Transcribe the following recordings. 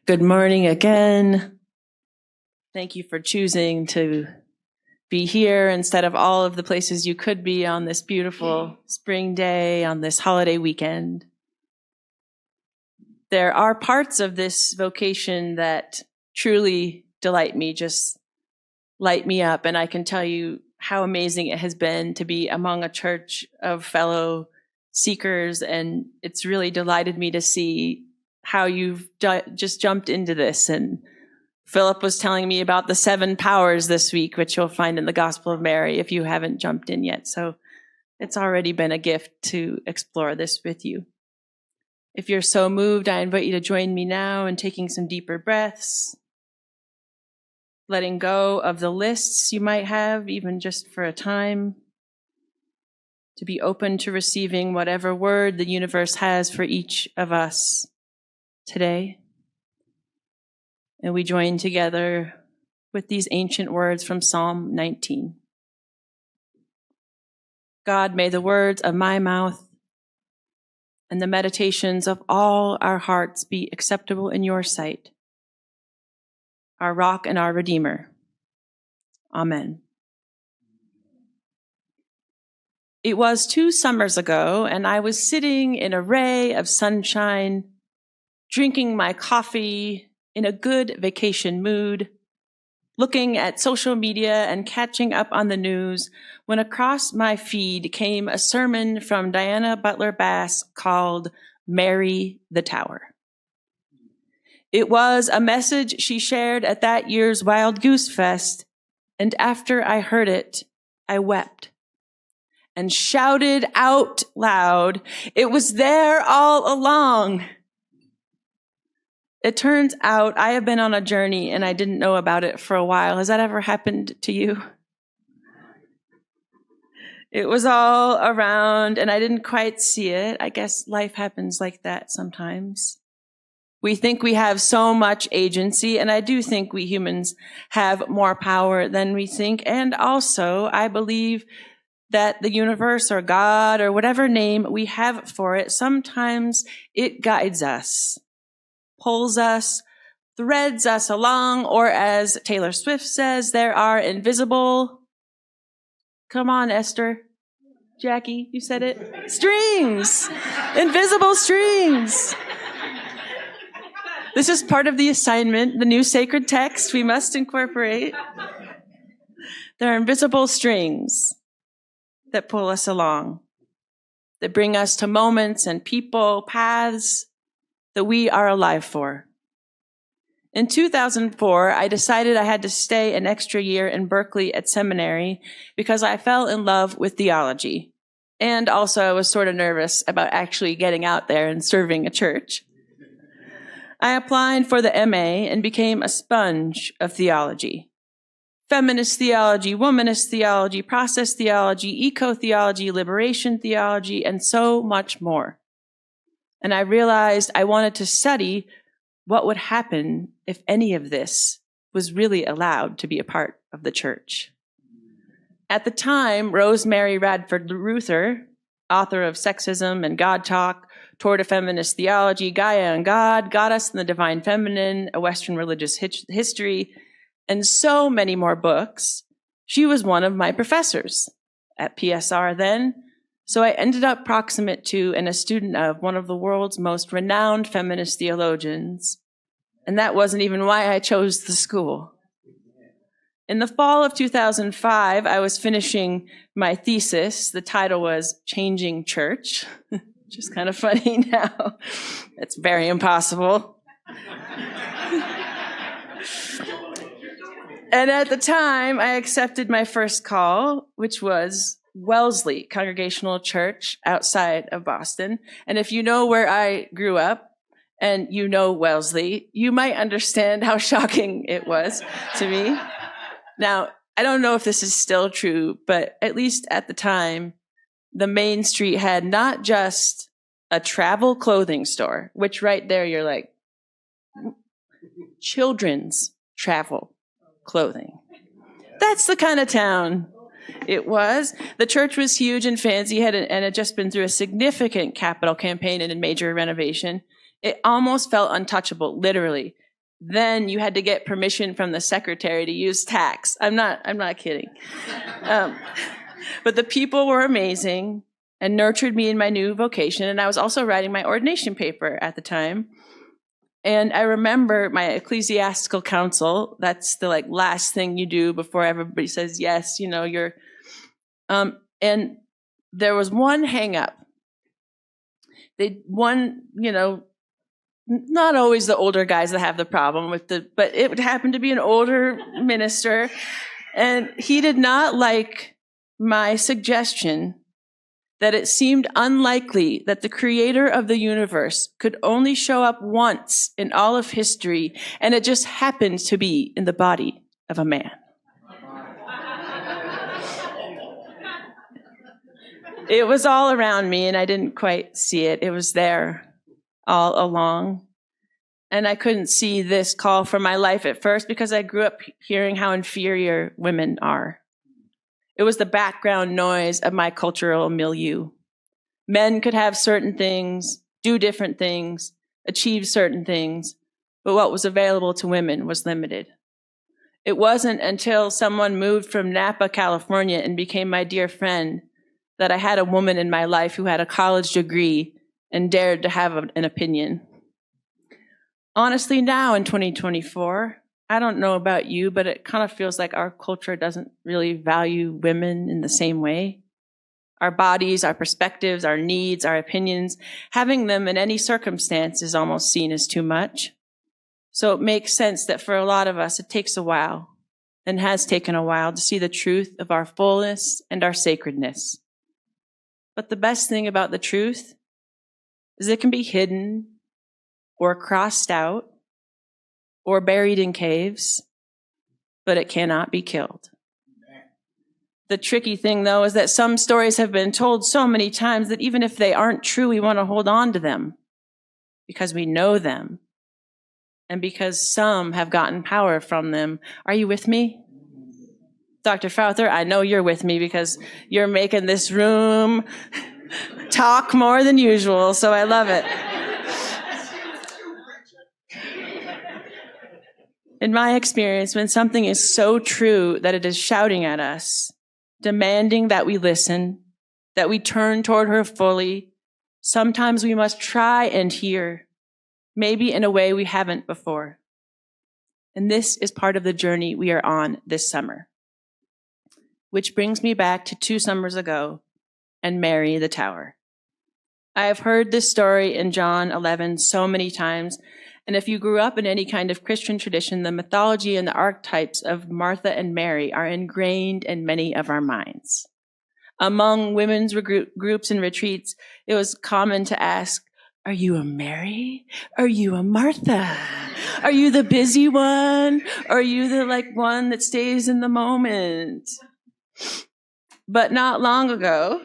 Good morning again. Thank you for choosing to be here instead of all of the places you could be on this beautiful spring day, on this holiday weekend. There are parts of this vocation that truly delight me, just light me up, and I can tell you how amazing it has been to be among a church of fellow seekers, and it's really delighted me to see how you've just jumped into this. And Philip was telling me about the 7 powers this week, which you'll find in the Gospel of Mary if you haven't jumped in yet. So it's already been a gift to explore this with you. If you're so moved, I invite you to join me now in taking some deeper breaths, letting go of the lists you might have, even just for a time, to be open to receiving whatever word the universe has for each of us today. And we join together with these ancient words from Psalm 19. God, may the words of my mouth and the meditations of all our hearts be acceptable in your sight, our rock and our redeemer. Amen. It was 2 summers ago, and I was sitting in a ray of sunshine, drinking my coffee in a good vacation mood, looking at social media and catching up on the news, when across my feed came a sermon from Diana Butler Bass called Mary the Tower. It was a message she shared at that year's Wild Goose Fest, and after I heard it, I wept and shouted out loud, "It was there all along." It turns out I have been on a journey and I didn't know about it for a while. Has that ever happened to you? It was all around and I didn't quite see it. I guess life happens like that sometimes. We think we have so much agency, and I do think we humans have more power than we think. And also, I believe that the universe or God or whatever name we have for it, sometimes it guides us, pulls us, threads us along, or as Taylor Swift says, there are invisible, come on, Esther, Jackie, you said it, strings, invisible strings. This is part of the assignment, the new sacred text we must incorporate. There are invisible strings that pull us along, that bring us to moments and people, paths that we are alive for. In 2004, I decided I had to stay an extra year in Berkeley at seminary because I fell in love with theology. And also I was sort of nervous about actually getting out there and serving a church. I applied for the MA and became a sponge of theology. Feminist theology, womanist theology, process theology, eco-theology, liberation theology, and so much more. And I realized I wanted to study what would happen if any of this was really allowed to be a part of the church. At the time, Rosemary Radford Ruther, author of Sexism and God Talk, Toward a Feminist Theology, Gaia and God, Goddess and the Divine Feminine, A Western Religious History, and so many more books, she was one of my professors at PSR then. So I ended up proximate to and a student of one of the world's most renowned feminist theologians. And that wasn't even why I chose the school. In the fall of 2005, I was finishing my thesis. The title was Changing Church, which is kind of funny now. It's very impossible. And at the time, I accepted my first call, which was Wellesley Congregational Church outside of Boston. And if you know where I grew up and you know Wellesley, you might understand how shocking it was to me. Now, I don't know if this is still true, but at least at the time, the main street had not just a travel clothing store, which right there you're like, children's travel clothing. That's the kind of town it was. The church was huge and fancy and had just been through a significant capital campaign and a major renovation. It almost felt untouchable, literally. then you had to get permission from the secretary to use tax. I'm not kidding. But the people were amazing and nurtured me in my new vocation. And I was also writing my ordination paper at the time. And I remember my ecclesiastical council, that's the last thing you do before everybody says, yes, you're, and there was one hang up. Not always the older guys that have the problem but it would happen to be an older minister. And he did not like my suggestion that it seemed unlikely that the creator of the universe could only show up once in all of history, and it just happened to be in the body of a man. It was all around me, and I didn't quite see it. It was there all along. And I couldn't see this call for my life at first because I grew up hearing how inferior women are. It was the background noise of my cultural milieu. Men could have certain things, do different things, achieve certain things, but what was available to women was limited. It wasn't until someone moved from Napa, California, and became my dear friend that I had a woman in my life who had a college degree and dared to have an opinion. Honestly, now in 2024, I don't know about you, but it kind of feels like our culture doesn't really value women in the same way. Our bodies, our perspectives, our needs, our opinions, having them in any circumstance is almost seen as too much. So it makes sense that for a lot of us, it takes a while, and has taken a while, to see the truth of our fullness and our sacredness. But the best thing about the truth is it can be hidden or crossed out or buried in caves, but it cannot be killed. The tricky thing, though, is that some stories have been told so many times that even if they aren't true, we want to hold on to them because we know them and because some have gotten power from them. Are you with me? Dr. Fowther, I know you're with me because you're making this room talk more than usual, so I love it. In my experience, when something is so true that it is shouting at us, demanding that we listen, that we turn toward her fully, sometimes we must try and hear, maybe in a way we haven't before. And this is part of the journey we are on this summer. Which brings me back to 2 summers ago and Mary the Tower. I have heard this story in John 11 so many times, and if you grew up in any kind of Christian tradition, the mythology and the archetypes of Martha and Mary are ingrained in many of our minds. Among women's groups and retreats, it was common to ask, are you a Mary? Are you a Martha? Are you the busy one? Or are you the one that stays in the moment? But not long ago,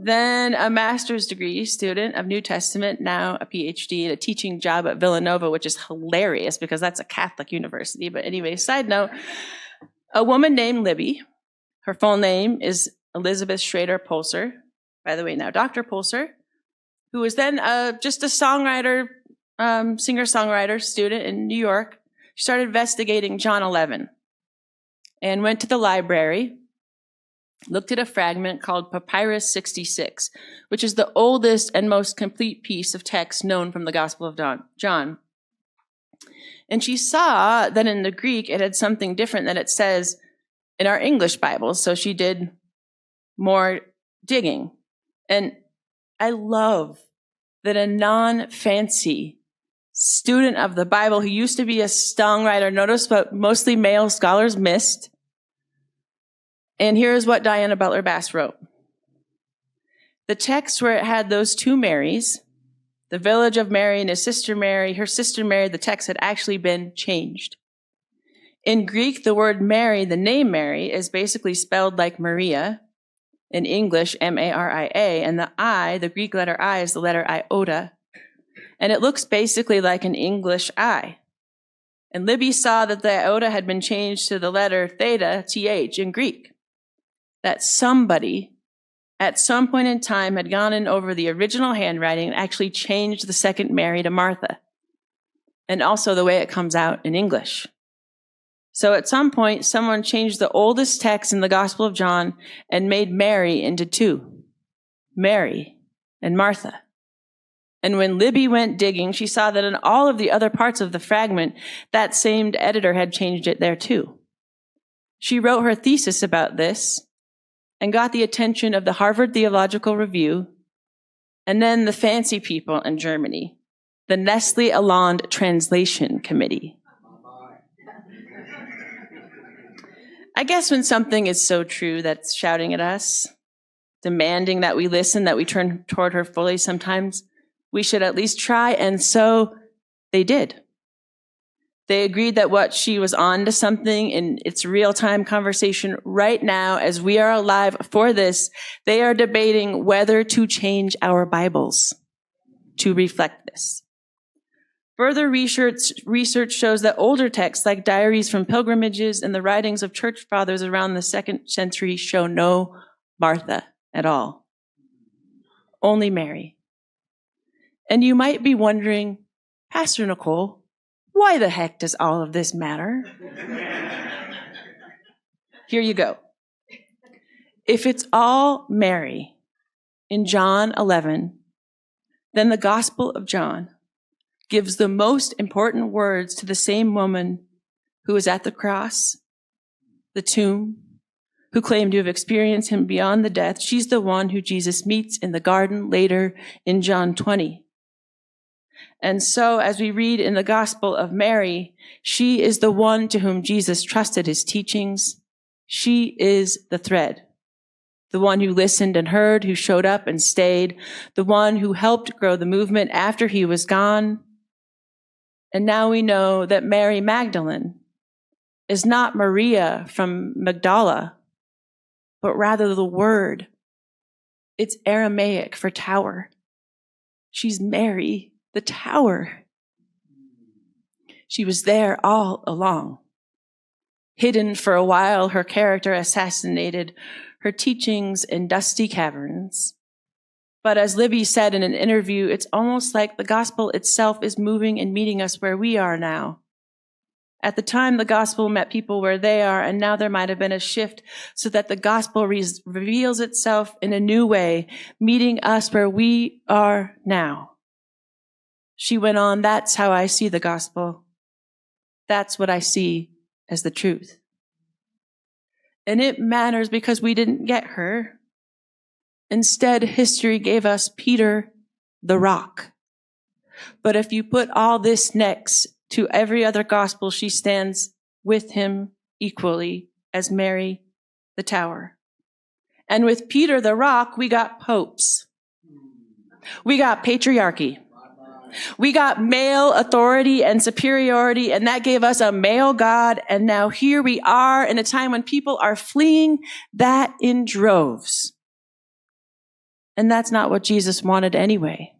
then a master's degree student of New Testament, now a PhD and a teaching job at Villanova, which is hilarious because that's a Catholic university. But anyway, side note, a woman named Libbie, her full name is Elizabeth Schrader Pulser, by the way, now Dr. Pulser, who was then just a songwriter, singer-songwriter student in New York. She started investigating John 11 and went to the library, looked at a fragment called Papyrus 66, which is the oldest and most complete piece of text known from the Gospel of John. And she saw that in the Greek, it had something different than it says in our English Bibles. So she did more digging. And I love that a non-fancy student of the Bible who used to be a songwriter, notice what mostly male scholars missed. And here's what Diana Butler Bass wrote. The text where it had those 2 Marys, the village of Mary and his sister Mary, her sister Mary, the text had actually been changed. In Greek, the word Mary, the name Mary, is basically spelled like Maria. In English, M-A-R-I-A, and the I, the Greek letter I, is the letter iota. And it looks basically like an English I. And Libbie saw that the iota had been changed to the letter theta, T-H, in Greek. That somebody at some point in time had gone in over the original handwriting and actually changed the second Mary to Martha. and also the way it comes out in English. So at some point, someone changed the oldest text in the Gospel of John and made Mary into two, Mary and Martha. And when Libbie went digging, she saw that in all of the other parts of the fragment, that same editor had changed it there too. She wrote her thesis about this and got the attention of the Harvard Theological Review and then the fancy people in Germany, the Nestle Aland Translation Committee. I guess when something is so true that's shouting at us, demanding that we listen, that we turn toward her fully, sometimes we should at least try, and so they did. They agreed that what she was on to something in its real-time conversation right now, as we are alive for this, they are debating whether to change our Bibles to reflect this. Further research shows that older texts like diaries from pilgrimages and the writings of church fathers around the 2nd century show no Martha at all, only Mary. And you might be wondering, Pastor Nicole, why the heck does all of this matter? Here you go. If it's all Mary in John 11, then the Gospel of John gives the most important words to the same woman who was at the cross, the tomb, who claimed to have experienced him beyond the death. She's the one who Jesus meets in the garden later in John 20. And so, as we read in the Gospel of Mary, she is the one to whom Jesus trusted his teachings. She is the thread, the one who listened and heard, who showed up and stayed, the one who helped grow the movement after he was gone. And now we know that Mary Magdalene is not Maria from Magdala, but rather the word. It's Aramaic for tower. She's Mary, the tower. She was there all along. Hidden for a while, her character assassinated, her teachings in dusty caverns. But as Libbie said in an interview, it's almost like the gospel itself is moving and meeting us where we are now. At the time, the gospel met people where they are, and now there might have been a shift so that the gospel reveals itself in a new way, meeting us where we are now. She went on, that's how I see the gospel. That's what I see as the truth. And it matters because we didn't get her. Instead, history gave us Peter, the rock. But if you put all this next to every other gospel, she stands with him equally as Mary, the tower. And with Peter, the rock, we got popes. We got patriarchy. We got male authority and superiority, and that gave us a male God. And now here we are in a time when people are fleeing that in droves. And that's not what Jesus wanted anyway.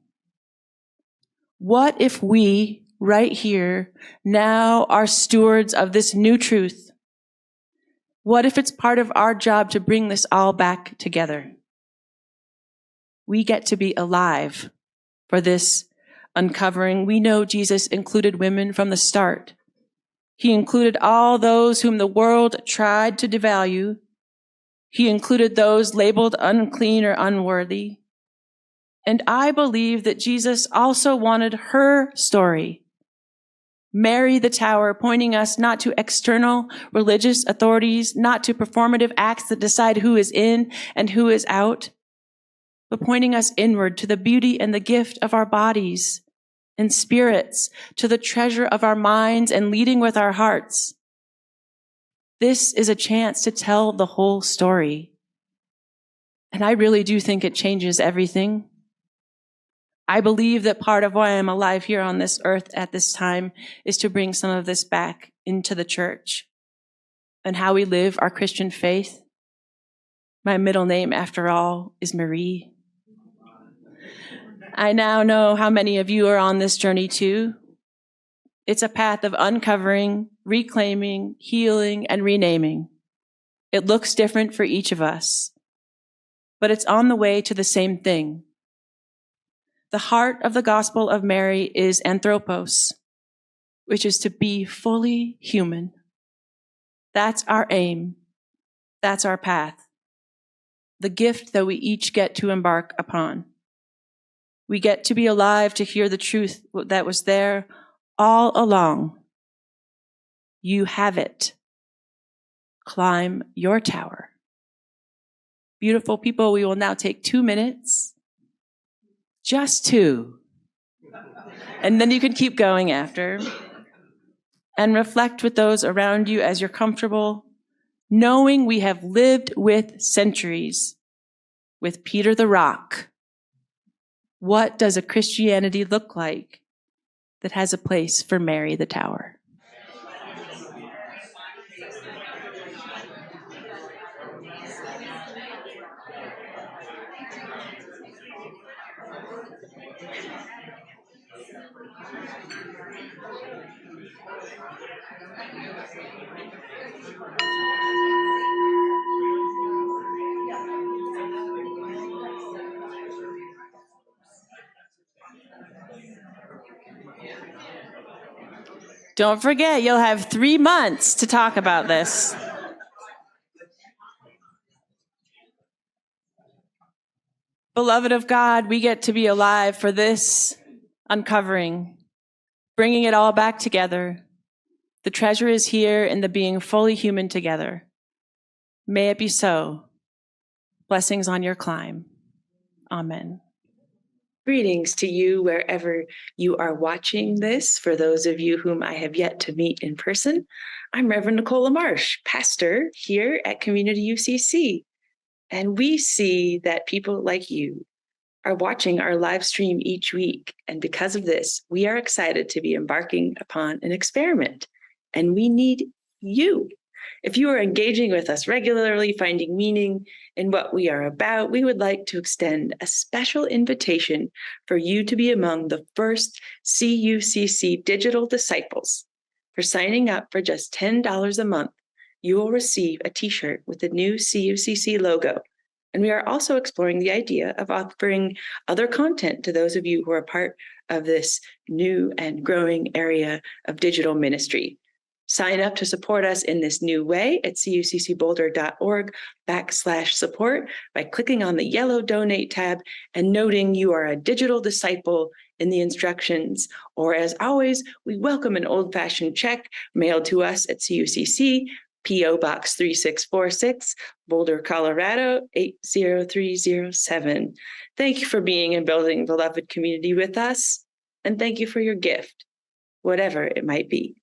What if we, right here, now are stewards of this new truth? What if it's part of our job to bring this all back together? We get to be alive for this uncovering. We know Jesus included women from the start. He included all those whom the world tried to devalue. He included those labeled unclean or unworthy. And I believe that Jesus also wanted her story. Mary the tower, pointing us not to external religious authorities, not to performative acts that decide who is in and who is out, but pointing us inward to the beauty and the gift of our bodies and spirits, to the treasure of our minds and leading with our hearts. This is a chance to tell the whole story. And I really do think it changes everything. I believe that part of why I'm alive here on this earth at this time is to bring some of this back into the church and how we live our Christian faith. My middle name, after all, is Marie. I now know how many of you are on this journey too. It's a path of uncovering, reclaiming, healing, and renaming. It looks different for each of us, but it's on the way to the same thing. The heart of the Gospel of Mary is anthropos, which is to be fully human. That's our aim. That's our path. The gift that we each get to embark upon. We get to be alive to hear the truth that was there all along. You have it. Climb your tower. Beautiful people, we will now take 2 minutes. Just 2. And then you can keep going after. And reflect with those around you as you're comfortable, knowing we have lived with centuries, with Peter the Rock. What does a Christianity look like that has a place for Mary the Tower? Don't forget, you'll have 3 months to talk about this. Beloved of God, we get to be alive for this uncovering, bringing it all back together. The treasure is here in the being fully human together. May it be so. Blessings on your climb. Amen. Greetings to you wherever you are watching this. For those of you whom I have yet to meet in person, I'm Reverend Nicola Marsh, pastor here at Community UCC. And we see that people like you are watching our live stream each week. And because of this, we are excited to be embarking upon an experiment. And we need you. If you are engaging with us regularly, finding meaning in what we are about, we would like to extend a special invitation for you to be among the first CUCC digital disciples. For signing up for just $10 a month, you will receive a t-shirt with the new CUCC logo. And we are also exploring the idea of offering other content to those of you who are part of this new and growing area of digital ministry. Sign up to support us in this new way at cuccboulder.org/support by clicking on the yellow donate tab and noting you are a digital disciple in the instructions. Or as always, we welcome an old-fashioned check mailed to us at CUCC, P.O. Box 3646, Boulder, Colorado 80307. Thank you for being and building beloved community with us, and thank you for your gift, whatever it might be.